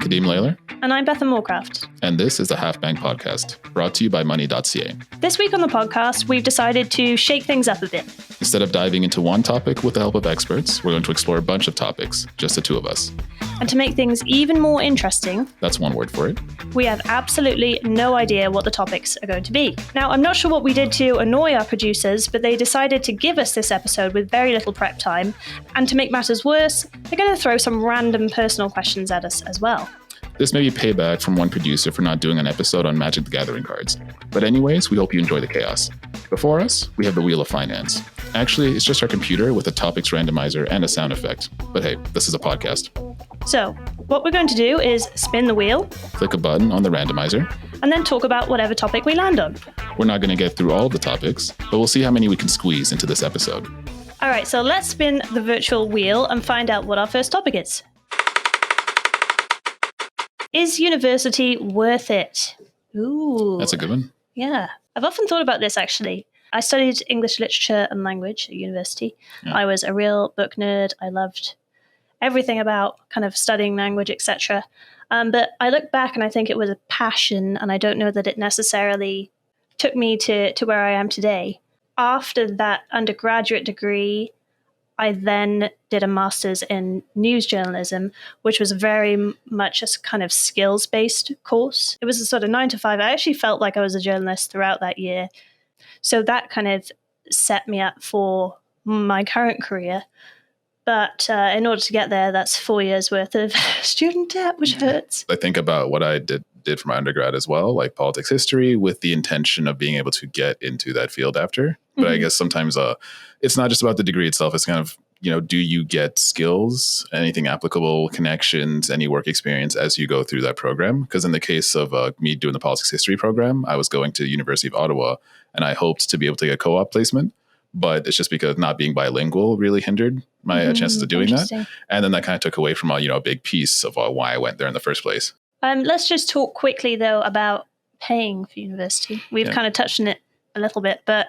Cadeem Lalor. And I'm Bethan Moorcraft. And this is the Half Bank Podcast, brought to you by Money.ca. This week on the podcast, we've decided to shake things up a bit. Instead of diving into one topic with the help of experts, we're going to explore a bunch of topics, just the two of us. And to make things even more interesting, that's one word for it, we have absolutely no idea what the topics are going to be. Now, I'm not sure what we did to annoy our producers, but they decided to give us this episode with very little prep time. And to make matters worse, they're going to throw some random personal questions at us as well. This may be payback from one producer for not doing an episode on Magic the Gathering cards. But anyways, we hope you enjoy the chaos. Before us, we have the Wheel of Finance. Actually, it's just our computer with a topics randomizer and a sound effect. But hey, this is a podcast. So, what we're going to do is spin the wheel, click a button on the randomizer, and then talk about whatever topic we land on. We're not going to get through all of the topics, but we'll see how many we can squeeze into this episode. All right, so let's spin the virtual wheel and find out what our first topic is. Is university worth it? Ooh. That's a good one. Yeah. I've often thought about this, actually. I studied English literature and language at university. Yeah. I was a real book nerd. I loved everything about kind of studying language, etc. But I look back and I think it was a passion, and I don't know that it necessarily took me to where I am today. After that undergraduate degree, I then did a master's in news journalism, which was very much a kind of skills-based course. It was a sort of 9 to 5. I actually felt like I was a journalist throughout that year. So that kind of set me up for my current career. But in order to get there, that's 4 years worth of student debt, which hurts. I think about what I did for my undergrad as well, like politics history, with the intention of being able to get into that field after. But I guess sometimes it's not just about the degree itself. It's kind of, do you get skills, anything applicable, connections, any work experience as you go through that program? Because in the case of me doing the politics history program, I was going to the University of Ottawa, and I hoped to be able to get a co-op placement. But it's just because not being bilingual really hindered my chances of doing that. And then that kind of took away from a big piece of why I went there in the first place. Let's just talk quickly, though, about paying for university. We've kind of touched on it a little bit, but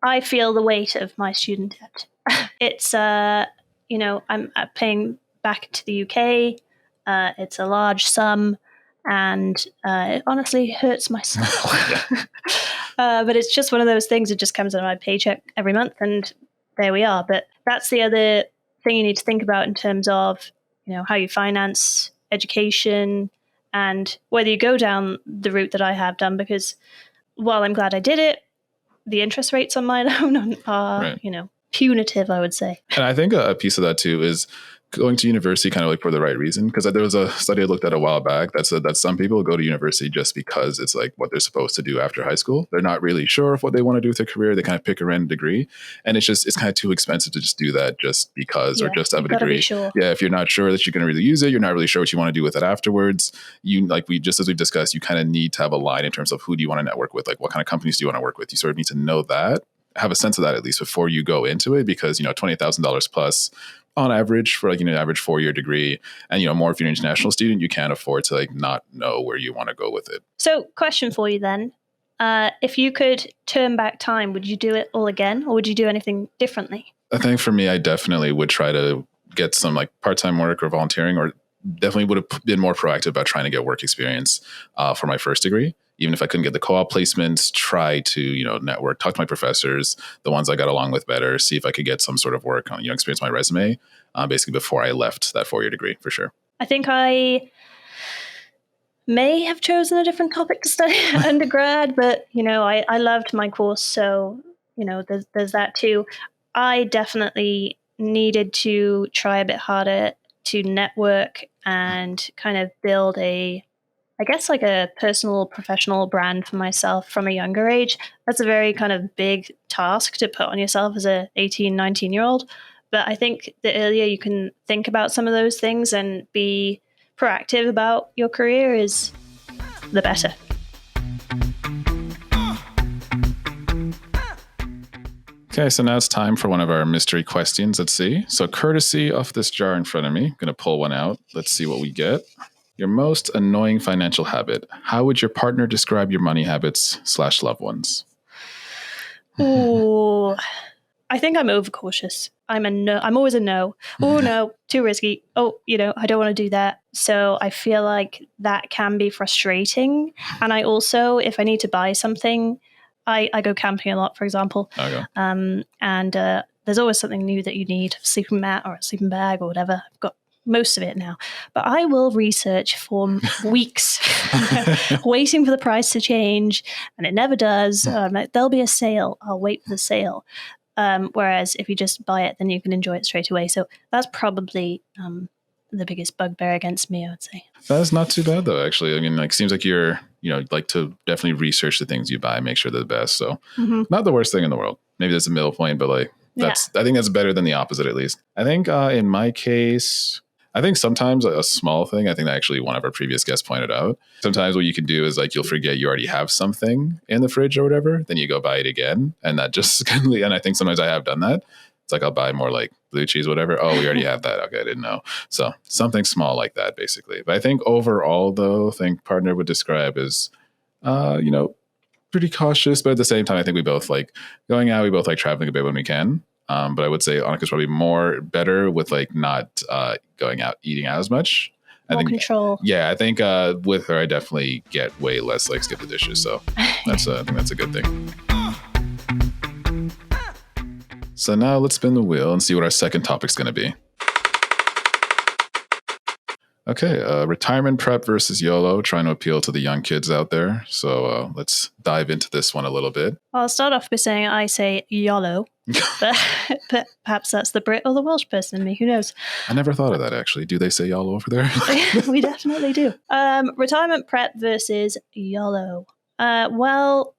I feel the weight of my student debt. It's, I'm paying back to the UK. It's a large sum, and it honestly hurts my soul. But it's just one of those things that just comes out of my paycheck every month, and there we are. But that's the other thing you need to think about in terms of, how you finance education and whether you go down the route that I have done, because while I'm glad I did it, the interest rates on my loan are, punitive, I would say. And I think a piece of that too is going to university kind of like for the right reason. Because there was a study I looked at a while back that said that some people go to university just because it's like what they're supposed to do after high school. They're not really sure of what they want to do with their career. They kind of pick a random degree. And it's kind of too expensive to just do that just because or just have a degree. Sure. Yeah, if you're not sure that you're going to really use it, you're not really sure what you want to do with it afterwards. As we've discussed, you kind of need to have a line in terms of who do you want to network with? Like what kind of companies do you want to work with? You sort of need to know that, have a sense of that at least before you go into it, because $20,000 plus on average for average 4-year degree, and more if you're an international student, you can't afford to not know where you want to go with it. So question for you then, if you could turn back time, would you do it all again, or would you do anything differently? I think for me, I definitely would try to get some part-time work or volunteering, or definitely would have been more proactive about trying to get work experience for my first degree. Even if I couldn't get the co-op placements, try to, network, talk to my professors, the ones I got along with better, see if I could get some sort of work on, experience my resume, basically before I left that 4-year degree, for sure. I think I may have chosen a different topic to study at undergrad, but, I loved my course. So, there's that too. I definitely needed to try a bit harder to network and kind of build a personal, professional brand for myself from a younger age. That's a very kind of big task to put on yourself as a 18, 19-year-old. But I think the earlier you can think about some of those things and be proactive about your career is the better. Okay, so now it's time for one of our mystery questions. Let's see. So courtesy of this jar in front of me, I'm going to pull one out. Let's see what we get. Your most annoying financial habit. How would your partner describe your money habits / loved ones? Ooh, I think I'm overcautious. I'm always a no. Oh no, too risky. Oh, I don't want to do that. So I feel like that can be frustrating. And I also, if I need to buy something, I go camping a lot, for example. Okay. And there's always something new that you need, a sleeping mat or a sleeping bag or whatever. I've got most of it now. But I will research for weeks, waiting for the price to change, and it never does. Like, there'll be a sale. I'll wait for the sale. Whereas if you just buy it, then you can enjoy it straight away. So that's probably the biggest bugbear against me, I would say. That's not too bad though, actually. I mean, like, seems like you're, like to definitely research the things you buy, make sure they're the best. So not the worst thing in the world. Maybe that's a middle point, but like I think that's better than the opposite, at least. I think in my case, I think sometimes a small thing, I think actually one of our previous guests pointed out, sometimes what you can do is like you'll forget you already have something in the fridge or whatever, then you go buy it again. And that just and I think sometimes I have done that. It's like I'll buy more like blue cheese, whatever. Oh, we already have that. Okay, I didn't know. So something small like that, basically. But I think overall, though, I think partner would describe as, pretty cautious. But at the same time, I think we both like going out. We both like traveling a bit when we can. But I would say Annika's probably better with like not going out eating out as much. More control. Yeah, I think with her, I definitely get way less like skip the dishes. So I think that's a good thing. So now let's spin the wheel and see what our second topic's going to be. Okay, retirement prep versus YOLO, trying to appeal to the young kids out there. So let's dive into this one a little bit. I'll start off by saying I say YOLO, but perhaps that's the Brit or the Welsh person in me. Who knows? I never thought of that, actually. Do they say YOLO over there? We definitely do. Retirement prep versus YOLO. Well,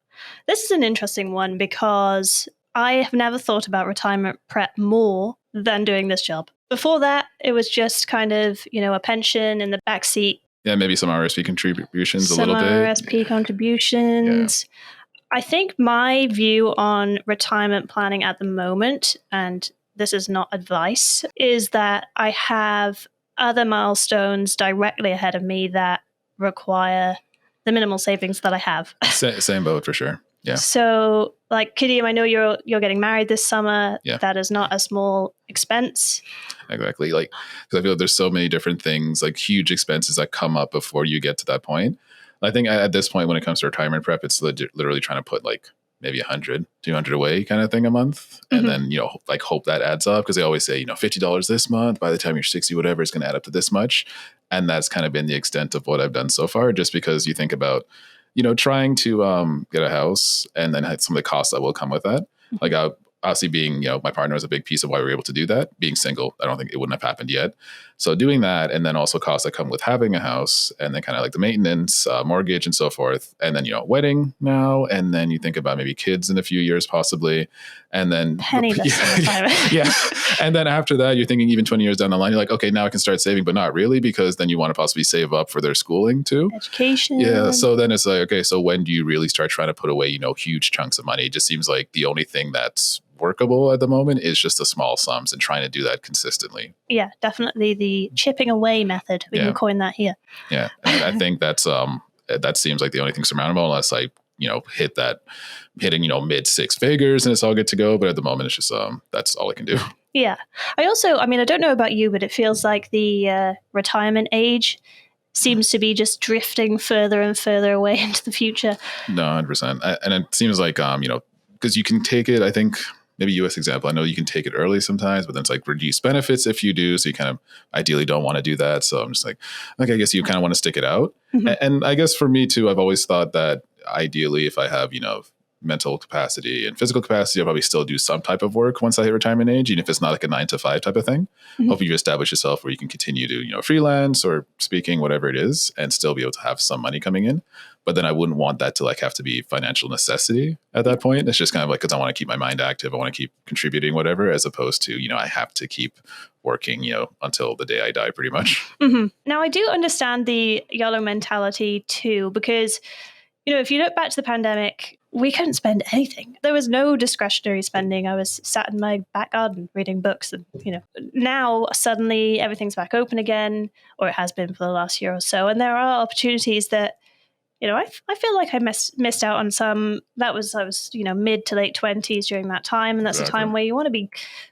this is an interesting one because I have never thought about retirement prep more than doing this job. Before that, it was just kind of, a pension in the backseat. Yeah, maybe some RSP contributions a little bit. RSP contributions. Yeah. I think my view on retirement planning at the moment, and this is not advice, is that I have other milestones directly ahead of me that require the minimal savings that I have. Same boat for sure. Yeah. So, like, Cadeem, I know you're getting married this summer. Yeah. That is not a small expense. Exactly. Like, because I feel like there's so many different things, like huge expenses that come up before you get to that point. I think at this point, when it comes to retirement prep, it's literally trying to put like maybe 100, 200 away kind of thing a month. And then, like hope that adds up, because they always say, $50 this month, by the time you're 60, whatever, it's going to add up to this much. And that's kind of been the extent of what I've done so far, just because you think about, trying to get a house and then some of the costs that will come with that. Like obviously being, my partner was a big piece of why we were able to do that. Being single, I don't think it wouldn't have happened yet. So doing that, and then also costs that come with having a house, and then kind of like the maintenance, mortgage and so forth. And then, wedding now, and then you think about maybe kids in a few years possibly. And then yeah. And then after that, you're thinking even 20 years down the line, you're like, okay, now I can start saving, but not really, because then you want to possibly save up for their schooling too. Education. Yeah. So then it's like, okay, so when do you really start trying to put away, huge chunks of money? It just seems like the only thing that's workable at the moment is just the small sums and trying to do that consistently. Yeah, definitely the chipping away method. We can coin that here. Yeah. And I think that's that seems like the only thing surmountable, unless I hitting mid six figures and it's all good to go. But at the moment, it's just that's all I can do. Yeah. I don't know about you, but it feels like the retirement age seems to be just drifting further and further away into the future. No, 100%. And it seems like because you can take it, I think, maybe US example, I know you can take it early sometimes, but then it's like reduced benefits if you do. So you kind of ideally don't want to do that. So I'm just like, okay, I guess you kind of want to stick it out. And I guess for me too, I've always thought that ideally if I have, mental capacity and physical capacity, I'll probably still do some type of work once I hit retirement age, even if it's not like a 9 to 5 type of thing. Hopefully you establish yourself where you can continue to, freelance or speaking, whatever it is, and still be able to have some money coming in. But then I wouldn't want that to like have to be financial necessity at that point. It's just kind of like, because I want to keep my mind active. I want to keep contributing, whatever, as opposed to, I have to keep working, until the day I die pretty much. Now, I do understand the YOLO mentality too, because, if you look back to the pandemic, we couldn't spend anything. There was no discretionary spending. I was sat in my back garden reading books and, now suddenly everything's back open again, or it has been for the last year or so. And there are opportunities that I feel like I missed out on some. I was mid to late 20s during that time, and that's a time where you want to be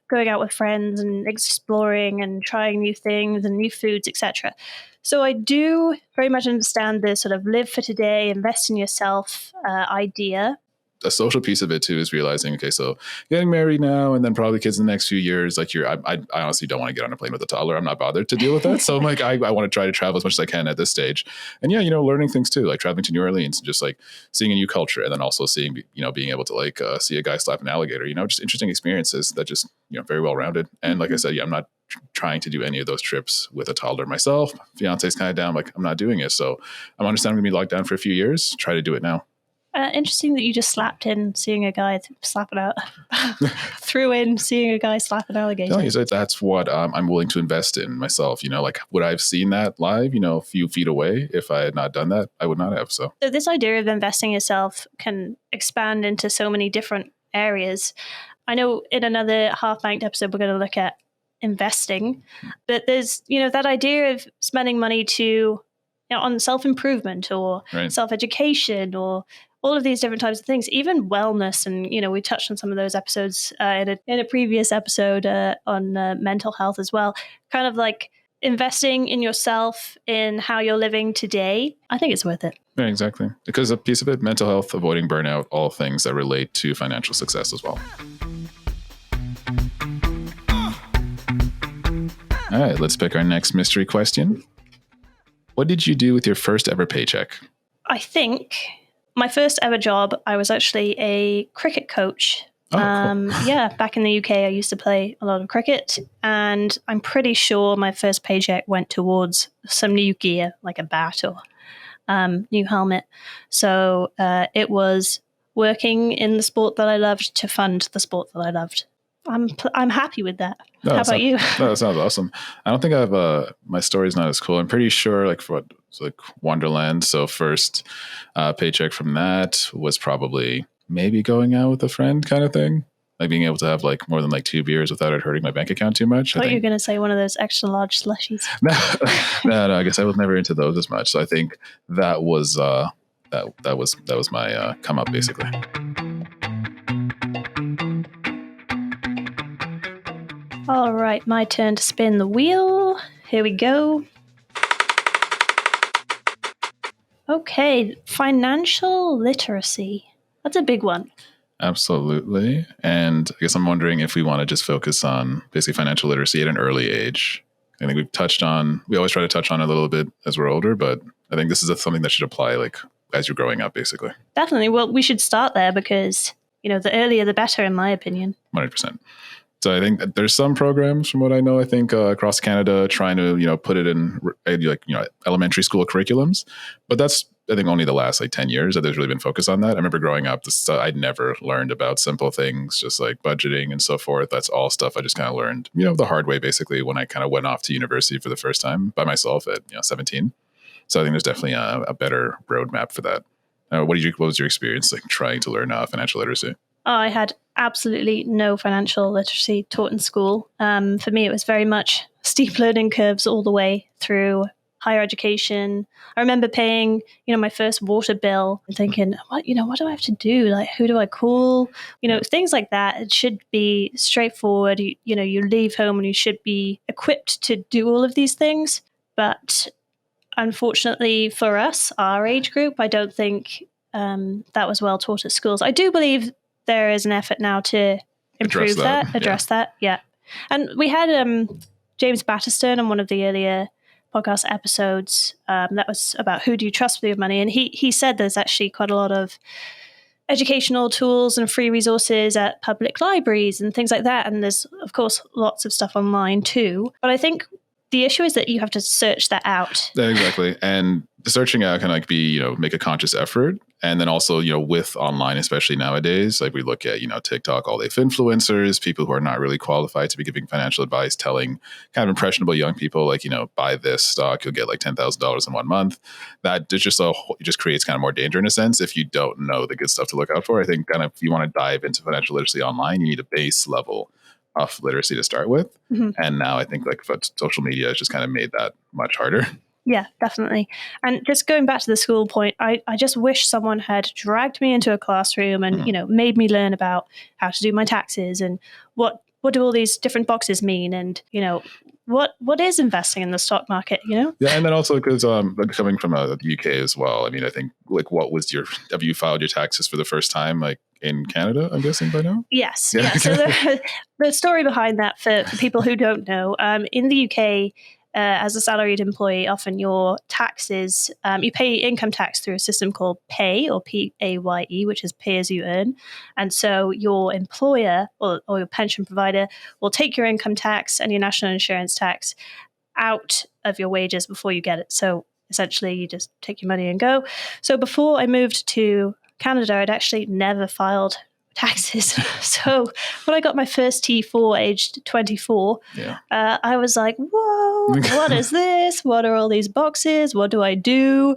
going out with friends and exploring and trying new things and new foods, etc. So I do very much understand the sort of live for today, invest in yourself idea. A social piece of it too is realizing, okay, so getting married now and then probably kids in the next few years, like I honestly don't want to get on a plane with a toddler. I'm not bothered to deal with that. So I'm like, I want to try to travel as much as I can at this stage. And yeah, learning things too, like traveling to New Orleans and just like seeing a new culture, and then also seeing, being able to like see a guy slap an alligator, just interesting experiences that just, very well rounded. And like I said, I'm not trying to do any of those trips with a toddler myself. Fiance's kind of down, like I'm not doing it. So I'm understanding I'm going to be locked down for a few years. Try to do it now. Interesting that you just slapped in seeing a guy slap it out. Threw in seeing a guy slap an alligator. No, that's what I'm willing to invest in myself. Like would I have seen that live, a few feet away? If I had not done that, I would not have. So this idea of investing yourself can expand into so many different areas. I know in another Half Banked episode, we're going to look at investing, but there's, that idea of spending money to, on self-improvement or self-education or all of these different types of things, even wellness. And, we touched on some of those episodes in a previous episode on mental health as well. Kind of like investing in yourself, in how you're living today. I think it's worth it. Yeah, exactly. Because a piece of it, mental health, avoiding burnout, all things that relate to financial success as well. All right, let's pick our next mystery question. What did you do with your first ever paycheck? I think my first ever job, I was actually a cricket coach. Oh, cool. Yeah, back in the UK, I used to play a lot of cricket, and I'm pretty sure my first paycheck went towards some new gear, like a bat or new helmet. So it was working in the sport that I loved to fund the sport that I loved. I'm happy with that. How about you? No, that sounds awesome. I don't think I have my story's not as cool. I'm pretty sure like for it's like Wonderland. So first paycheck from that was probably maybe going out with a friend kind of thing. Like being able to have like more than like 2 beers without it hurting my bank account too much. I thought you were going to say one of those extra large slushies. No, I guess I was never into those as much. So I think that was that was my come up basically. All right, my turn to spin the wheel. Here we go. Okay, financial literacy. That's a big one. Absolutely. And I guess I'm wondering if we want to just focus on basically financial literacy at an early age. I think we always try to touch on it a little bit as we're older, but I think this is something that should apply like as you're growing up, basically. Definitely. Well, we should start there because, the earlier the better, in my opinion. 100%. So I think that there's some programs from what I know, I think across Canada trying to, put it in elementary school curriculums, but that's, I think only the last like 10 years that there's really been focus on that. I remember growing up, I'd never learned about simple things, just like budgeting and so forth. That's all stuff I just kind of learned, the hard way, basically, when I kind of went off to university for the first time by myself at 17. So I think there's definitely a better roadmap for that. What was your experience like trying to learn financial literacy? I had absolutely no financial literacy taught in school. For me, it was very much steep learning curves all the way through higher education. I remember paying, my first water bill and thinking, what do I have to do? Like, who do I call? Things like that. It should be straightforward. You leave home and you should be equipped to do all of these things. But unfortunately for us, our age group, I don't think that was well taught at schools. I do believe there is an effort now to improve address that. Yeah. And we had James Batterston on one of the earlier podcast episodes that was about who do you trust with your money. And he said there's actually quite a lot of educational tools and free resources at public libraries and things like that. And there's, of course, lots of stuff online too. But I think the issue is that you have to search that out. Yeah, exactly. And the searching out can like be, make a conscious effort. And then also, with online, especially nowadays, like we look at, TikTok, all the influencers, people who are not really qualified to be giving financial advice, telling kind of impressionable young people, like, buy this stock, you'll get like $10,000 in 1 month. That it just creates kind of more danger in a sense if you don't know the good stuff to look out for. I think kind of if you want to dive into financial literacy online, you need a base level of literacy to start with. Mm-hmm. And now I think like social media has just kind of made that much harder. Yeah, definitely. And just going back to the school point, I just wish someone had dragged me into a classroom and, made me learn about how to do my taxes and what do all these different boxes mean and, what is investing in the stock market, Yeah, and then also because coming from the UK as well, I mean, I think like have you filed your taxes for the first time like in Canada, I'm guessing by now? Yes. Yeah. So the story behind that for people who don't know, in the UK, as a salaried employee, often your taxes, you pay income tax through a system called PAYE or PAYE, which is pay as you earn. And so your employer or your pension provider will take your income tax and your national insurance tax out of your wages before you get it. So essentially, you just take your money and go. So before I moved to Canada, I'd actually never filed taxes. So when I got my first T4 aged 24, I was like, whoa, what is this? What are all these boxes? What do I do?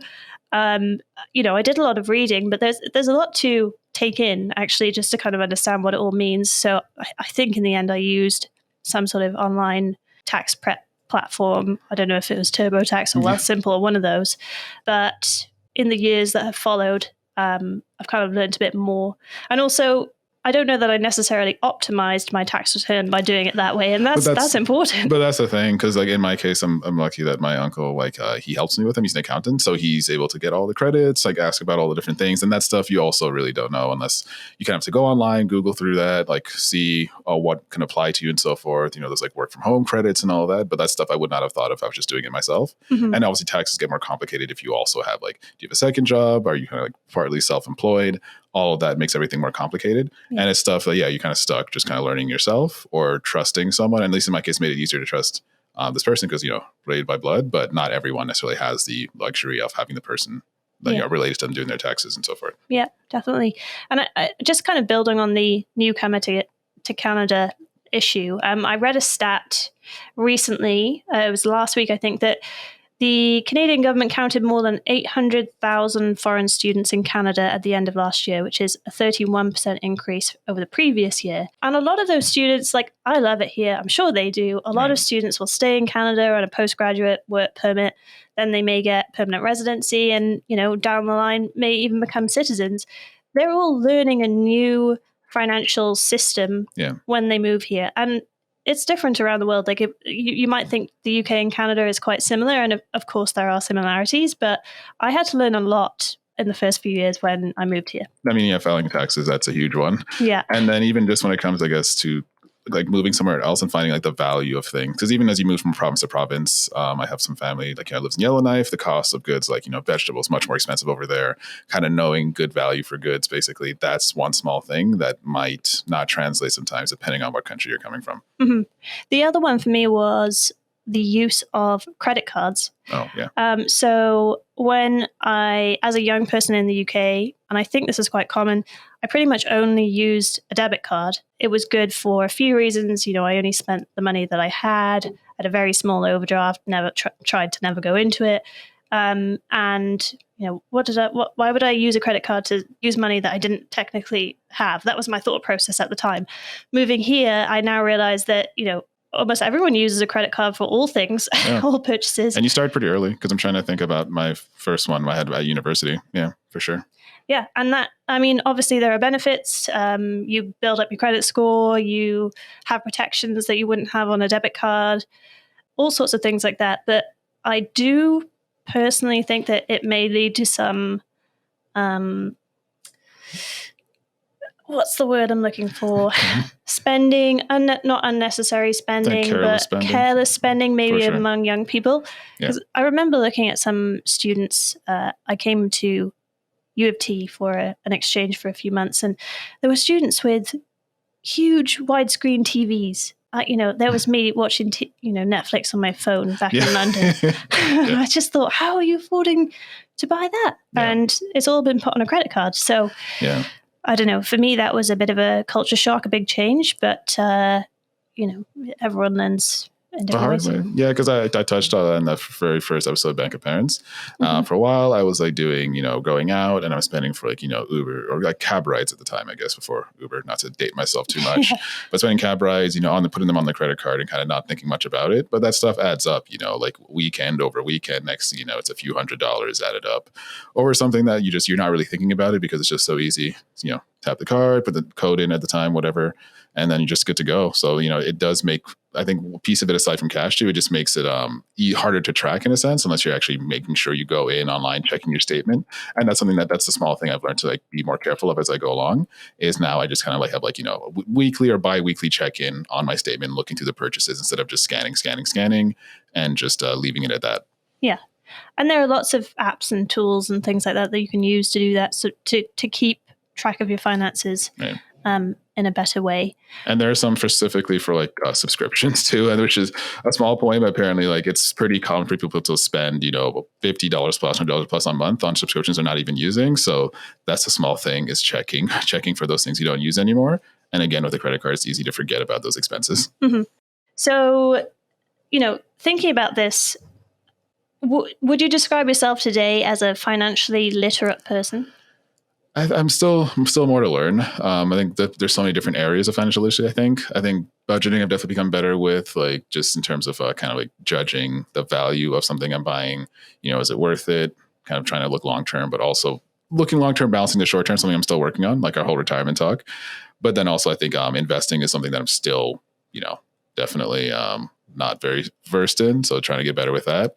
I did a lot of reading, but there's a lot to take in actually just to kind of understand what it all means. So I think in the end I used some sort of online tax prep platform. I don't know if it was TurboTax or Wealthsimple or one of those, but in the years that have followed, I've kind of learned a bit more. And also, I don't know that I necessarily optimized my tax return by doing it that way, and that's important. But that's the thing, because like in my case, I'm lucky that my uncle he helps me with him. He's an accountant, so he's able to get all the credits, like ask about all the different things, and that stuff you also really don't know unless you kind of have to go online, Google through that, like see what can apply to you and so forth. There's like work from home credits and all that, but that's stuff I would not have thought of if I was just doing it myself. Mm-hmm. And obviously, taxes get more complicated if you also have do you have a second job? Are you kind of partly self-employed? All of that makes everything more complicated. Yeah. And it's stuff that, you kind of stuck just kind of learning yourself or trusting someone. And at least in my case, made it easier to trust this person because, related by blood, but not everyone necessarily has the luxury of having the person that, related to them doing their taxes and so forth. Yeah, definitely. And I just kind of building on the newcomer to Canada issue, I read a stat recently, it was last week, I think, that the Canadian government counted more than 800,000 foreign students in Canada at the end of last year, which is a 31% increase over the previous year. And a lot of those students, I love it here. I'm sure they do. A lot of students will stay in Canada on a postgraduate work permit. Then they may get permanent residency and, down the line may even become citizens. They're all learning a new financial system when they move here. And it's different around the world. You might think the UK and Canada is quite similar, and of course there are similarities, but I had to learn a lot in the first few years when I moved here. I mean, filing taxes, that's a huge one. Yeah. And then even just when it comes, I guess, to moving somewhere else and finding the value of things. Because even as you move from province to province, I have some family, lives in Yellowknife, the cost of goods, vegetables, much more expensive over there. Kind of knowing good value for goods, basically, that's one small thing that might not translate sometimes depending on what country you're coming from. Mm-hmm. The other one for me was the use of credit cards. Oh, yeah. So when as a young person in the UK, and I think this is quite common, I pretty much only used a debit card. It was good for a few reasons. I only spent the money that I had at a very small overdraft, never tried to never go into it. And, why would I use a credit card to use money that I didn't technically have? That was my thought process at the time. Moving here, I now realize that, almost everyone uses a credit card for all things, all purchases. And you start pretty early, because I'm trying to think about my first one I had at university. Yeah, for sure. Yeah. And obviously there are benefits. You build up your credit score, you have protections that you wouldn't have on a debit card, all sorts of things like that. But I do personally think that it may lead to some, what's the word I'm looking for? Spending, not unnecessary spending, but careless spending, maybe among young people. Because I remember looking at some students. I came to U of T for an exchange for a few months, and there were students with huge widescreen TVs. There was me watching, Netflix on my phone back in London. I just thought, how are you affording to buy that? Yeah. And it's all been put on a credit card. So, I don't know. For me, that was a bit of a culture shock, a big change. But everyone learns in The different hard ways? way? Yeah, because I touched on that in the very first episode of Bank of Parents. For a while, I was like doing, going out, and I was spending for like, Uber or like cab rides at the time, I guess, before Uber, not to date myself too much, but spending cab rides, putting them on the credit card and kind of not thinking much about it. But that stuff adds up, like weekend over weekend. Next, it's a few $100s added up over something that you're not really thinking about it because it's just so easy, tap the card, put the code in at the time, whatever, and then you're just good to go. So, it does make, I think, a piece of it aside from cash too, it just makes it harder to track in a sense, unless you're actually making sure you go in online, checking your statement. And that's something that's the small thing I've learned to like be more careful of as I go along, is now I just kind of like have like, weekly or bi-weekly check-in on my statement, looking through the purchases instead of just scanning, and just leaving it at that. Yeah. And there are lots of apps and tools and things like that you can use to do that. So to keep track of your finances. Right. In a better way. And there are some specifically for like subscriptions too, and which is a small point, but apparently like it's pretty common for people to spend, $50 plus, $100 plus a month on subscriptions they're not even using. So that's a small thing, is checking for those things you don't use anymore. And again, with a credit card, it's easy to forget about those expenses. Mm-hmm. So, thinking about this, would you describe yourself today as a financially literate person? I'm still more to learn. I think that there's so many different areas of financial literacy. I think budgeting I've definitely become better with, like just in terms of kind of like judging the value of something I'm buying. Is it worth it? Kind of trying to look long term, but also looking long term, balancing the short term. Something I'm still working on, like our whole retirement talk. But then also I think investing is something that I'm still definitely not very versed in. So trying to get better with that.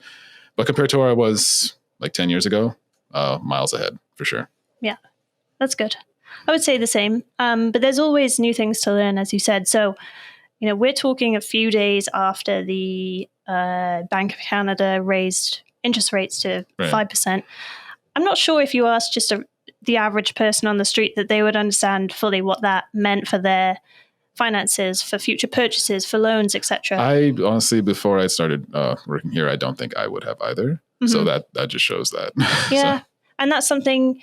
But compared to where I was like 10 years ago, miles ahead for sure. Yeah. That's good. I would say the same. But there's always new things to learn, as you said. So, we're talking a few days after the Bank of Canada raised interest rates to 5%. I'm not sure if you asked just the average person on the street that they would understand fully what that meant for their finances, for future purchases, for loans, etc. I honestly, before I started working here, I don't think I would have either. Mm-hmm. So that just shows that. Yeah. So. And that's something...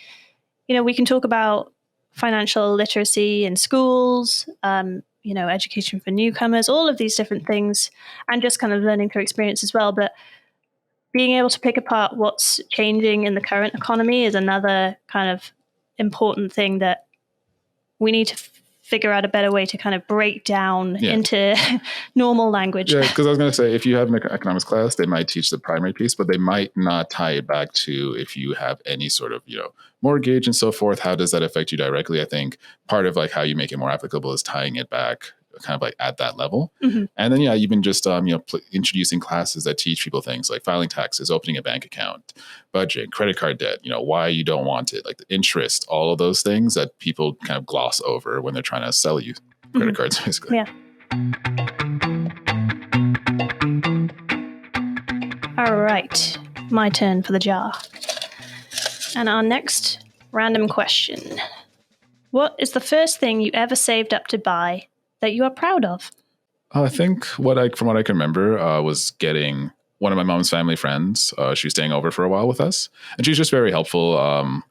we can talk about financial literacy in schools, education for newcomers, all of these different things, and just kind of learning through experience as well. But being able to pick apart what's changing in the current economy is another kind of important thing that we need to figure out a better way to kind of break down into normal language. Yeah, because I was going to say, if you have an economics class, they might teach the primary piece, but they might not tie it back to if you have any sort of, mortgage and so forth. How does that affect you directly? I think part of like how you make it more applicable is tying it back kind of like at that level. Mm-hmm. And then, even just, introducing classes that teach people things like filing taxes, opening a bank account, budget, credit card debt, why you don't want it, like the interest, all of those things that people kind of gloss over when they're trying to sell you credit cards, basically. Yeah. All right. My turn for the jar. And our next random question. What is the first thing you ever saved up to buy that you are proud of? I think from what I can remember, was getting one of my mom's family friends. She was staying over for a while with us, and she's just very helpful,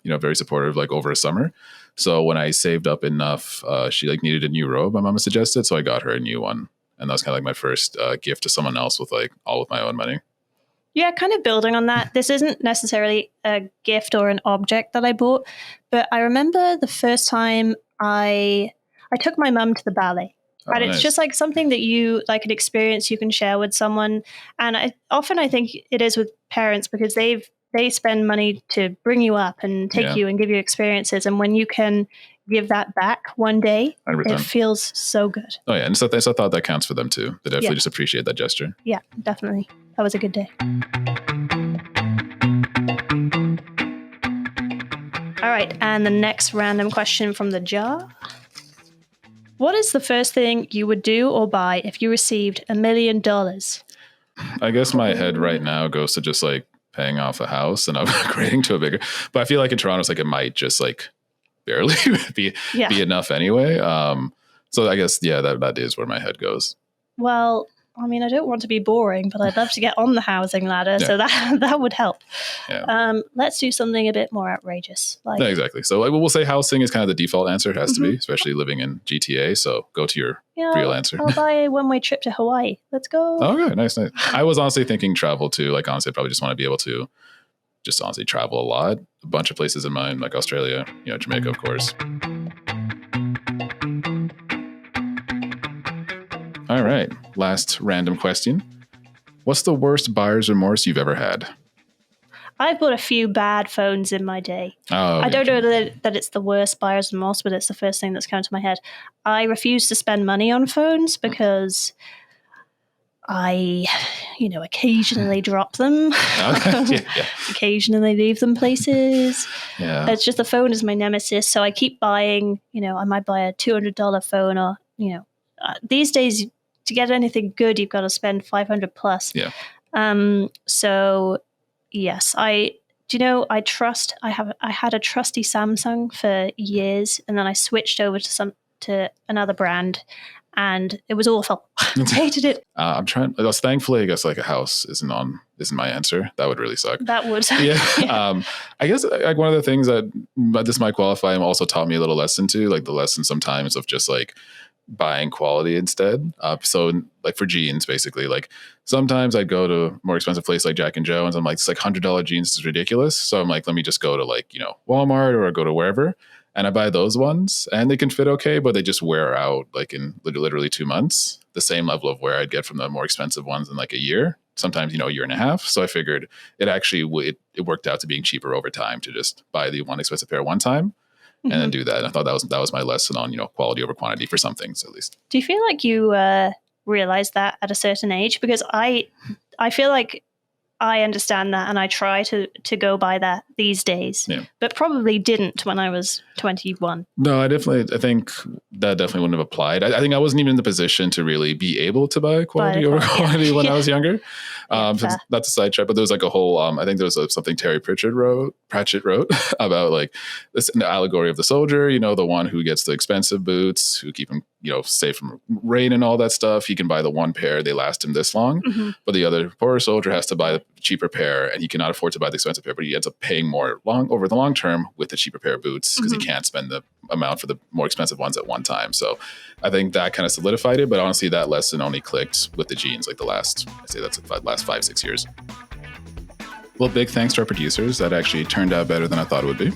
very supportive, like over a summer. So when I saved up enough, she like needed a new robe, my mama suggested, so I got her a new one. And that was kind of like my first gift to someone else with like all of my own money. Yeah, kind of building on that. This isn't necessarily a gift or an object that I bought, but I remember the first time I took my mum to the ballet. And it's just like something that you, like an experience you can share with someone. And I think it is with parents, because they spend money to bring you up and take you and give you experiences. And when you can give that back one day, it feels so good. Oh, yeah. And so I thought that counts for them too. They definitely just appreciate that gesture. Yeah, definitely. That was a good day. All right. And the next random question from the jar. What is the first thing you would do or buy if you received $1 million? I guess my head right now goes to just like paying off a house and upgrading to a bigger. But I feel like in Toronto, it's like it might just like barely be enough anyway. So I guess, that is where my head goes. Well, I mean, I don't want to be boring, but I'd love to get on the housing ladder. So that would help. Yeah. Let's do something a bit more outrageous. Yeah, exactly. So we'll say housing is kind of the default answer. It has to be, especially living in GTA. So go to your real answer. I'll buy a one-way trip to Hawaii. Let's go. Okay, nice. I was honestly thinking travel too. Like, honestly, I probably just want to be able to just honestly travel a lot. A bunch of places in mind, like Australia, Jamaica, of course. All right. Last random question. What's the worst buyer's remorse you've ever had? I've bought a few bad phones in my day. Oh, I don't know that it's the worst buyer's remorse, but it's the first thing that's come to my head. I refuse to spend money on phones because I, occasionally drop them. Occasionally leave them places. Yeah. It's just the phone is my nemesis. So I keep buying, I might buy a $200 phone or, these days to get anything good, you've got to spend $500 plus. Yeah. So yes, I had a trusty Samsung for years, and then I switched over to another brand, and it was awful. I hated it. Thankfully, I guess like a house isn't my answer. That would really suck. That would. Yeah. I guess like one of the things that this might qualify also taught me a little lesson too, like the lesson sometimes of just like buying quality instead. So like for jeans, basically, like sometimes I'd go to a more expensive place like Jack and Jones. I'm like, it's like $100 jeans is ridiculous. So I'm like, let me just go to like, Walmart or go to wherever. And I buy those ones and they can fit okay, but they just wear out like in literally 2 months, the same level of wear I'd get from the more expensive ones in like a year, sometimes, a year and a half. So I figured it actually, it worked out to being cheaper over time to just buy the one expensive pair one time. And then do that. And I thought that was my lesson on, quality over quantity for some things, at least. Do you feel like you realized that at a certain age? Because I feel like I understand that and I try to go by that these days, but probably didn't when I was 21. No, I think that definitely wouldn't have applied. I think I wasn't even in the position to really be able to buy quality over quantity when I was younger. So that's a side track, but there was like a whole, I think there was something Terry Pratchett wrote about like this an allegory of the soldier, the one who gets the expensive boots, who keep him, safe from rain and all that stuff. He can buy the one pair, they last him this long, but the other poorer soldier has to buy the cheaper pair and he cannot afford to buy the expensive pair, but he ends up paying more over the long term with the cheaper pair of boots because he can't spend the amount for the more expensive ones at one time. So I think that kind of solidified it, but honestly that lesson only clicked with the jeans like the last 5-6 years. Well, big thanks to our producers. That actually turned out better than I thought it would be.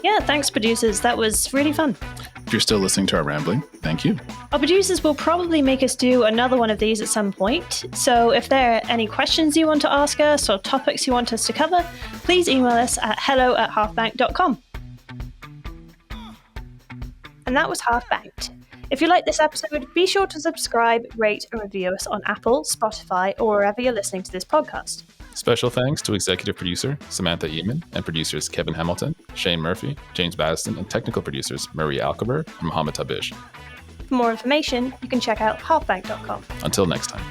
Yeah, thanks producers. That was really fun. If you're still listening to our rambling, thank you. Our producers will probably make us do another one of these at some point. So if there are any questions you want to ask us or topics you want us to cover, please email us at hello@halfbanked.com. And that was Half Banked. If you like this episode, be sure to subscribe, rate, and review us on Apple, Spotify, or wherever you're listening to this podcast. Special thanks to executive producer Samantha Eamon and producers Kevin Hamilton, Shane Murphy, James Baston, and technical producers Marie Alcober and Mohammed Tabish. For more information, you can check out halfbank.com. Until next time.